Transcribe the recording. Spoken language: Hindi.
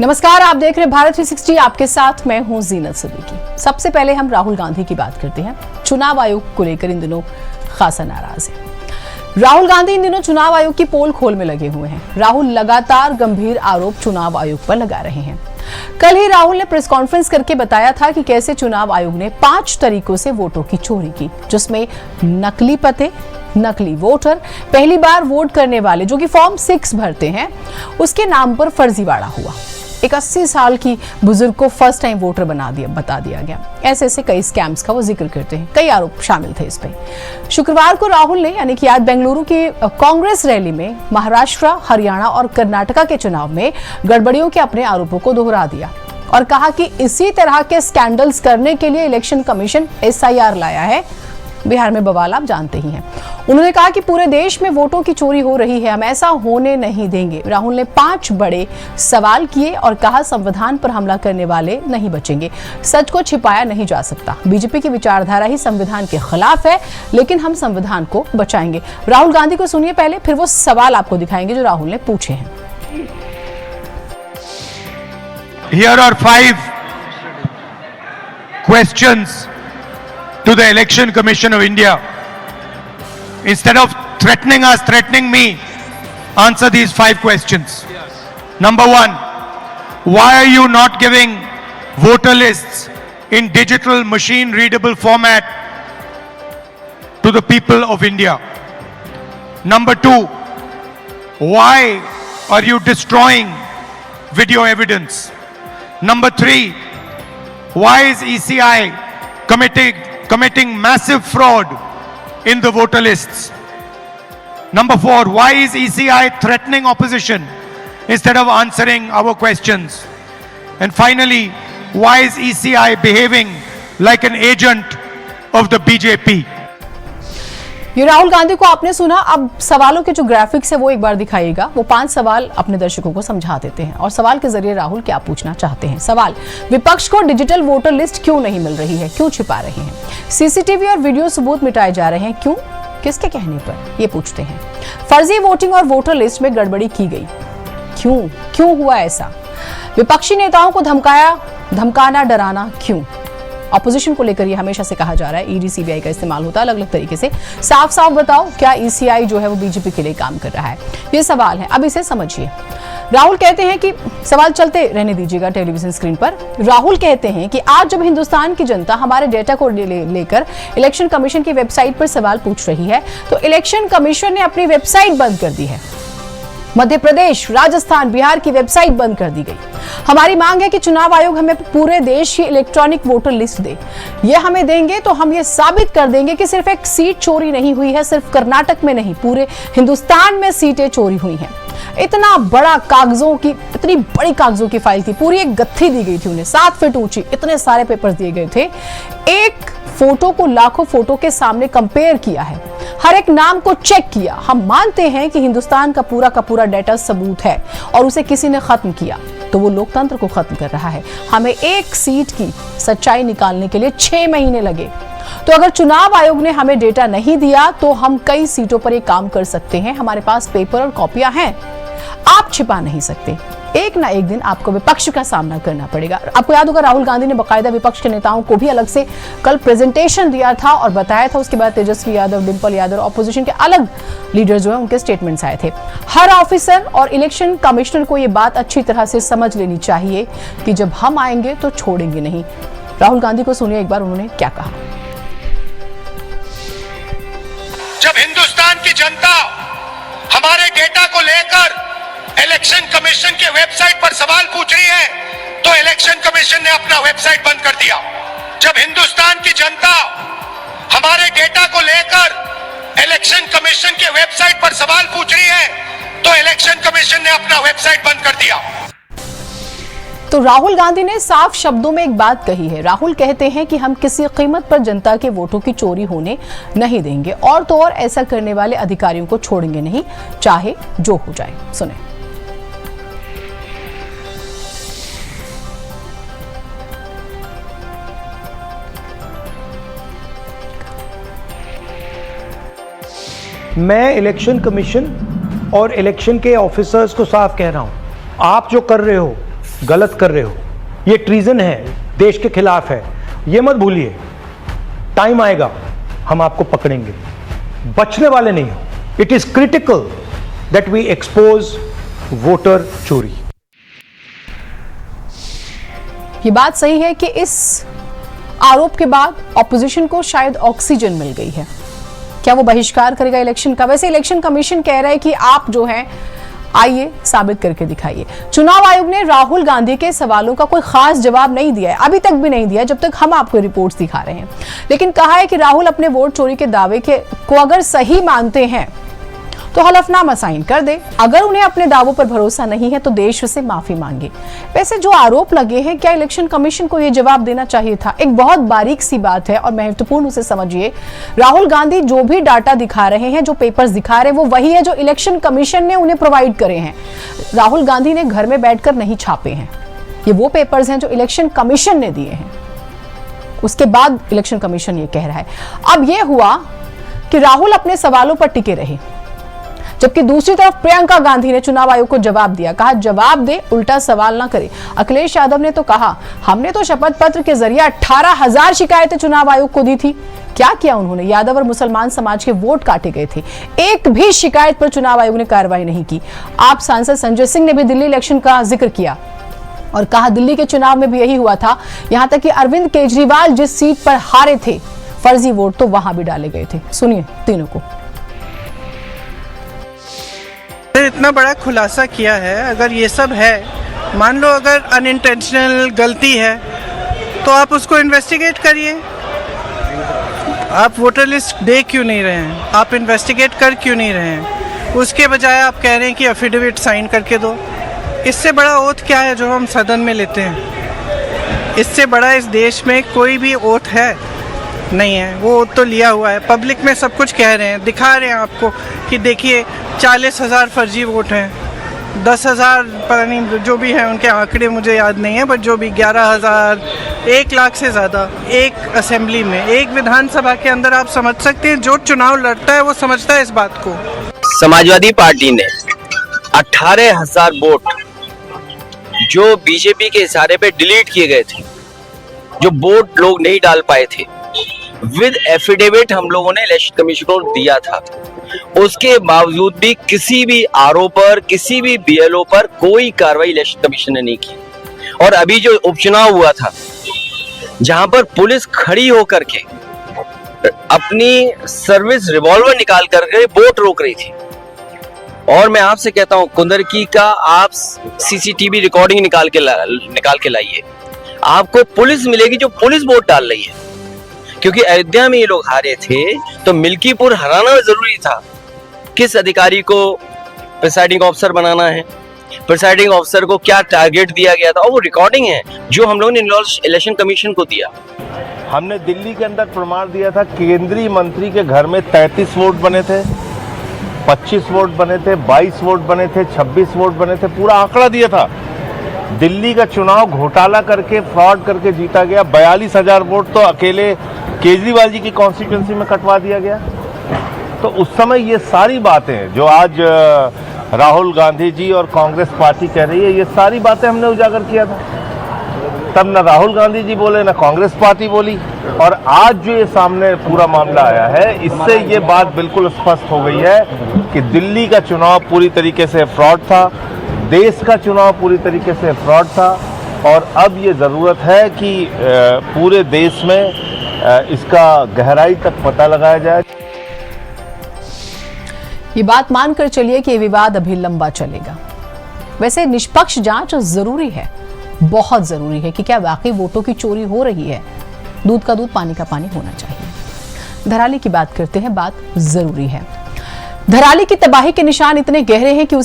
नमस्कार, आप देख रहे हैं भारत 360। आपके साथ मैं हूं जीनत सिद्दीकी। सबसे पहले हम राहुल गांधी की बात करते हैं। चुनाव आयोग को लेकर इन दिनों खासा नाराज है। राहुल गांधी इन दिनों चुनाव आयोग की पोल खोल में लगे हुए हैं। राहुल लगातार गंभीर आरोप चुनाव आयोग पर लगा रहे हैं। कल ही राहुल ने प्रेस कॉन्फ्रेंस करके बताया था कि कैसे चुनाव आयोग ने 5 तरीकों से वोटों की चोरी की, जिसमें नकली पते, नकली वोटर, पहली बार वोट करने वाले जो कि फॉर्म 6 भरते हैं उसके नाम पर फर्जीवाड़ा हुआ, एक 80 साल की बुजुर्ग को फर्स्ट टाइम वोटर बता दिया गया। ऐसे कई स्कैम्स का वो जिक्र करते हैं। कई आरोप शामिल थे इस पे। शुक्रवार को राहुल ने यानी कि आज बेंगलुरु की कांग्रेस रैली में महाराष्ट्र, हरियाणा और कर्नाटका के चुनाव में गड़बड़ियों के अपने आरोपों को दोहरा दिया और कहा कि इसी तरह के स्कैंडल्स करने के लिए इलेक्शन कमीशन SIR लाया है। बिहार में बवाल आप जानते ही हैं। उन्होंने कहा कि पूरे देश में वोटों की चोरी हो रही है, हम ऐसा होने नहीं देंगे। राहुल ने 5 बड़े सवाल किए और कहा संविधान पर हमला करने वाले नहीं बचेंगे, सच को छिपाया नहीं जा सकता। बीजेपी की विचारधारा ही संविधान के खिलाफ है, लेकिन हम संविधान को बचाएंगे। राहुल गांधी को सुनिए पहले, फिर वो सवाल आपको दिखाएंगे जो राहुल ने पूछे हैं। Here are 5 questions to the Election Commission of India. Instead of threatening me, answer these 5 questions. Number 1, why are you not giving voter lists in digital machine readable format to the people of India? Number 2, why are you destroying video evidence? Number 3, why is ECI committing massive fraud in the voter lists? Number 4, why is ECI threatening opposition instead of answering our questions? And finally, why is ECI behaving like an agent of the BJP? ये राहुल गांधी को आपने सुना। अब सवालों के जो ग्राफिक्स है वो एक बार दिखाइएगा। वो 5 सवाल अपने दर्शकों को समझा देते हैं और सवाल के जरिए राहुल क्या पूछना चाहते हैं। सवाल, विपक्ष को डिजिटल वोटर लिस्ट क्यों नहीं मिल रही है, क्यों छिपा रहे हैं? सीसीटीवी और वीडियो सबूत मिटाए जा रहे हैं, क्यों, किसके कहने पर, ये पूछते हैं। फर्जी वोटिंग और वोटर लिस्ट में गड़बड़ी की गई, क्यों हुआ ऐसा? विपक्षी नेताओं को धमकाना, डराना क्यों? ऑपोजिशन को लेकर ये हमेशा से कहा जा रहा है ED CBI का इस्तेमाल होता है अलग अलग तरीके से। साफ बताओ, क्या ECI जो है वो बीजेपी के लिए काम कर रहा है? ये सवाल है। अब इसे समझिए। राहुल कहते हैं कि सवाल चलते रहने दीजिएगा टेलीविजन स्क्रीन पर। राहुल कहते हैं कि आज जब हिंदुस्तान की जनता हमारे डेटा को लेकर इलेक्शन कमीशन की वेबसाइट पर सवाल पूछ रही है तो इलेक्शन कमीशन ने अपनी वेबसाइट बंद कर दी है। मध्य प्रदेश, राजस्थान, बिहार की वेबसाइट बंद कर दी गई। हमारी मांग है कि चुनाव आयोग हमें पूरे देश की इलेक्ट्रॉनिक वोटर लिस्ट दे। ये हमें देंगे तो हम ये साबित कर देंगे कि सिर्फ एक सीट चोरी नहीं हुई है, सिर्फ कर्नाटक में नहीं, पूरे हिंदुस्तान में सीटें चोरी हुई हैं। इतनी बड़ी कागजों की फाइल थी, पूरी एक गत्थी दी गई थी उन्हें, 7 फीट ऊंची, इतने सारे पेपर्स दिए गए थे। एक फोटो को लाखों फोटो के सामने कंपेयर किया है, हर एक नाम को चेक किया। हम मानते हैं कि हिंदुस्तान का पूरा डेटा सबूत है और उसे किसी ने खत्म किया तो वो लोकतंत्र को खत्म कर रहा है। हमें एक सीट की सच्चाई निकालने के लिए 6 महीने लगे। तो अगर चुनाव आयोग ने हमें डेटा नहीं दिया तो हम कई सीटों पर ये काम कर सकते हैं। हमारे पास पेपर और कॉपियां हैं, आप छिपा नहीं सकते। एक ना एक दिन आपको विपक्ष का सामना करना पड़ेगा। आपको याद होगा राहुल गांधी ने बकायदा विपक्ष के नेताओं को भी अलग से कल प्रेजेंटेशन दिया था और बताया था। उसके बाद तेजस्वी यादव, डिंपल यादव, ऑपोजिशन के अलग लीडर जो है उनके स्टेटमेंट्स आए थे। हर ऑफिसर और इलेक्शन कमिश्नर को ये बात अच्छी तरह से समझ लेनी चाहिए कि जब हम आएंगे तो छोड़ेंगे नहीं। राहुल गांधी को सुनिए एक बार उन्होंने क्या कहा। जब हिंदुस्तान की जनता हमारे डेटा को लेकर इलेक्शन कमीशन के वेबसाइट पर सवाल पूछ रही है तो इलेक्शन कमीशन ने अपना वेबसाइट बंद कर दिया। जब हिंदुस्तान की जनता हमारे डेटा को लेकर इलेक्शन कमीशन के वेबसाइट पर सवाल पूछ रही है तो इलेक्शन कमीशन ने अपना वेबसाइट बंद कर दिया। तो राहुल गांधी ने साफ शब्दों में एक बात कही है। राहुल कहते हैं कि हम किसी कीमत पर जनता के वोटों की चोरी होने नहीं देंगे और तो और ऐसा करने वाले अधिकारियों को छोड़ेंगे नहीं, चाहे जो हो जाए। सुने। मैं इलेक्शन कमीशन और इलेक्शन के ऑफिसर्स को साफ कह रहा हूं, आप जो कर रहे हो गलत कर रहे हो, ये ट्रीजन है, देश के खिलाफ है, ये मत भूलिए। टाइम आएगा हम आपको पकड़ेंगे, बचने वाले नहीं हो। It is critical that we expose voter चोरी। ये बात सही है कि इस आरोप के बाद ऑपोजिशन को शायद ऑक्सीजन मिल गई है। क्या वो बहिष्कार करेगा इलेक्शन का? वैसे इलेक्शन कमीशन कह रहा है कि आप जो है आइए साबित करके दिखाइए। चुनाव आयोग ने राहुल गांधी के सवालों का कोई खास जवाब नहीं दिया है, अभी तक भी नहीं दिया, जब तक हम आपको रिपोर्ट्स दिखा रहे हैं। लेकिन कहा है कि राहुल अपने वोट चोरी के दावे को अगर सही मानते हैं तो हलफनामा साइन कर दे। अगर उन्हें अपने दावों पर भरोसा नहीं है तो देश से माफी मांगे। वैसे जो आरोप लगे हैं, क्या इलेक्शन कमीशन को यह जवाब देना चाहिए था? एक बहुत बारीक सी बात है और महत्वपूर्ण, उसे समझिए। राहुल गांधी जो भी डाटा दिखा रहे हैं, जो पेपर्स दिखा रहे हैं, वो वही है जो इलेक्शन कमीशन ने उन्हें प्रोवाइड करे हैं। राहुल गांधी ने घर में बैठकर नहीं छापे हैं। ये वो पेपर्स हैं जो इलेक्शन कमीशन ने दिए हैं। उसके बाद इलेक्शन कमीशन ये कह रहा है। अब यह हुआ कि राहुल अपने सवालों पर टिके रहे, जबकि दूसरी तरफ प्रियंका गांधी ने चुनाव आयोग को जवाब दिया। कहा जवाब दे, उल्टा सवाल ना करे। अखिलेश यादव ने तो कहा हमने तो शपथ पत्र के जरिए 18,000 शिकायतें चुनाव आयोग को दी थी। क्या किया उन्होंने? यादव और मुसलमान समाज के वोट काटे गए थे, एक भी शिकायत पर चुनाव आयोग ने कार्रवाई नहीं की। आप सांसद संजय सिंह ने भी दिल्ली इलेक्शन का जिक्र किया और कहा दिल्ली के चुनाव में भी यही हुआ था। यहां तक कि अरविंद केजरीवाल जिस सीट पर हारे थे, फर्जी वोट तो वहां भी डाले गए थे। सुनिए तीनों को। इतना बड़ा खुलासा किया है, अगर ये सब है, मान लो अगर अनइंटेंशनल गलती है तो आप उसको इन्वेस्टिगेट करिए। आप वोटर लिस्ट दे क्यों नहीं रहे हैं? आप इन्वेस्टिगेट कर क्यों नहीं रहे हैं? उसके बजाय आप कह रहे हैं कि एफिडेविट साइन करके दो। इससे बड़ा ओथ क्या है जो हम सदन में लेते हैं? इससे बड़ा इस देश में कोई भी ओथ है नहीं है। वो ओथ तो लिया हुआ है, पब्लिक में सब कुछ कह रहे हैं, दिखा रहे हैं आपको कि देखिए 40,000 फर्जी वोट हैं, 10,000 पता नहीं जो भी हैं, उनके आंकड़े मुझे याद नहीं है, बट जो भी 11,000, 1 लाख से ज़्यादा एक असेंबली में, एक विधानसभा के अंदर। आप समझ सकते हैं जो चुनाव लड़ता है वो समझता है इस बात को। समाजवादी पार्टी ने 18,000 वोट जो बीजेपी के इशारे पे डिलीट किए गए थे, जो वोट लोग नहीं डाल पाए थे, विद एफिडेविट हम लोगों ने इलेक्शन कमीशन को दिया था। उसके बावजूद भी किसी भी आरोप पर, किसी भी बीएलओ पर कोई कार्रवाई इलेक्शन कमीशन ने नहीं की। और अभी जो उपचुनाव हुआ था, जहां पर पुलिस खड़ी होकर के अपनी सर्विस रिवॉल्वर निकाल करके वोट रोक रही थी। और मैं आपसे कहता हूं, कुंदरकी का आप सीसीटीवी रिकॉर्डिंग निकाल के लाइए, आपको पुलिस मिलेगी जो पुलिस वोट डाल रही है। क्योंकि अयोध्या में ये लोग हारे थे तो मिल्कीपुर हराना जरूरी था। किस अधिकारी को प्रिसाइडिंग ऑफिसर बनाना है, प्रिसाइडिंग ऑफिसर को क्या टारगेट दिया गया था, और वो रिकॉर्डिंग है जो हम लोगों ने इलेक्शन कमीशन को दिया। हमने दिल्ली के अंदर प्रमाण दिया था, केंद्रीय मंत्री के घर में 33 वोट बने थे, 25 वोट बने थे, 22 वोट बने थे, 26 वोट बने थे, पूरा आंकड़ा दिया था। दिल्ली का चुनाव घोटाला करके, फ्रॉड करके जीता गया। 42,000 वोट तो अकेले केजरीवाल जी की कॉन्स्टिट्यूंसी में कटवा दिया गया। तो उस समय ये सारी बातें जो आज राहुल गांधी जी और कांग्रेस पार्टी कह रही है, ये सारी बातें हमने उजागर किया था। तब न राहुल गांधी जी बोले, न कांग्रेस पार्टी बोली। और आज जो ये सामने पूरा मामला आया है, इससे ये बात बिल्कुल स्पष्ट हो गई है कि दिल्ली का चुनाव पूरी तरीके से फ्रॉड था, देश का चुनाव पूरी तरीके से फ्रॉड था। और अब ये ज़रूरत है कि पूरे देश में इसका गहराई तक पता लगाया जाए। ये बात मानकर चलिए कि ये विवाद अभी लंबा चलेगा। वैसे निष्पक्ष जांच जरूरी है, बहुत जरूरी है कि क्या वाकई वोटों की चोरी हो रही है। दूध का दूध, पानी का पानी होना चाहिए। धराली की बात करते हैं, बात जरूरी है। धराली की तबाही के निशान इतने गहरे हैं कि